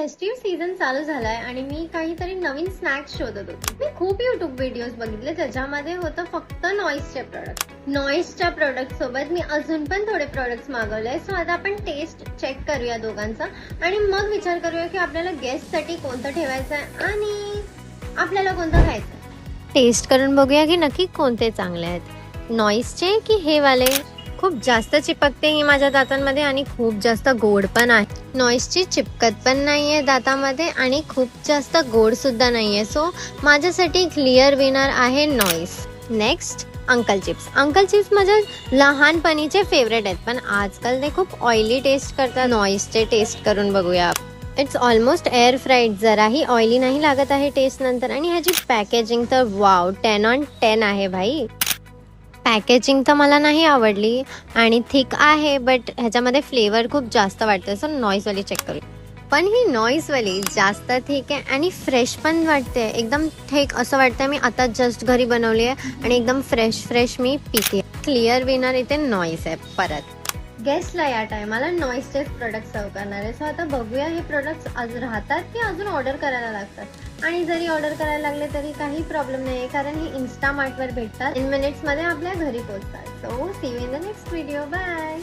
Festive season चालू झालाय आणि मी काहीतरी नवीन स्नॅक्स शोधत होते. मी खूप युट्यूब व्हिडिओज बघितले ज्याच्यामध्ये होतं फक्त नॉईसचे प्रोडक्ट. नॉईसच्या प्रोडक्ट सोबत मी अजून पण थोडे प्रोडक्ट्स मागवले. सो आता आपण टेस्ट चेक करूया दोघांचा आणि मग विचार करूया की आपल्याला गेस्ट साठी कोणतं ठेवायचं आहे आणि आपल्याला कोणतं खायचं. टेस्ट करून बघूया की नक्की कोणते चांगले आहेत, नॉईसचे की हे वाले. खूप जास्त चिपकते ही माझ्या दातांमध्ये आणि खूप जास्त गोड पण आहे. नॉईसची चिपकत पण नाहीये दातामध्ये आणि खूप जास्त गोड सुद्धा नाहीये. सो माझ्यासाठी क्लिअर विनर आहे noise. Next uncle chips. Uncle chips माझ्या लहानपणीचे फेवरेट आहेत, पण आजकाल ते खूप ऑइली टेस्ट करतात. नॉईसचे टेस्ट करून बघूया. इट्स ऑलमोस्ट एअर फ्राईड, जराही ऑइली नाही लागत आहे टेस्ट नंतर. आणि ह्याची पॅकेजिंग तर वाव 10 on 10 आहे भाई. पॅकेजिंग तर मला नाही आवडली आणि थिक आहे, बट ह्याच्यामध्ये फ्लेवर खूप जास्त वाटतं. सो नॉईसवाली चेक करू. पण ही नॉईसवाली जास्त थिक आहे आणि फ्रेश पण वाटते. एकदम थिक असं वाटतं मी आता जस्ट घरी बनवली आहे आणि एकदम फ्रेश मी पिते. क्लिअर विनर इथे नॉईस आहे. परत गेस्टला या टायमाला नॉईसचेच प्रोडक्ट सर्व करणार आहे. सो आता बघूया हे प्रोडक्ट्स आज राहतात की अजून ऑर्डर करायला लागतात. आणि जरी ऑर्डर करायला लागले तरी काही प्रॉब्लेम नाही आहे, कारण ही इन्स्टामार्टवर भेटतात. 10 मिनिट्समध्ये आपल्या घरी पोहोचतात. So see you in the next video. Bye.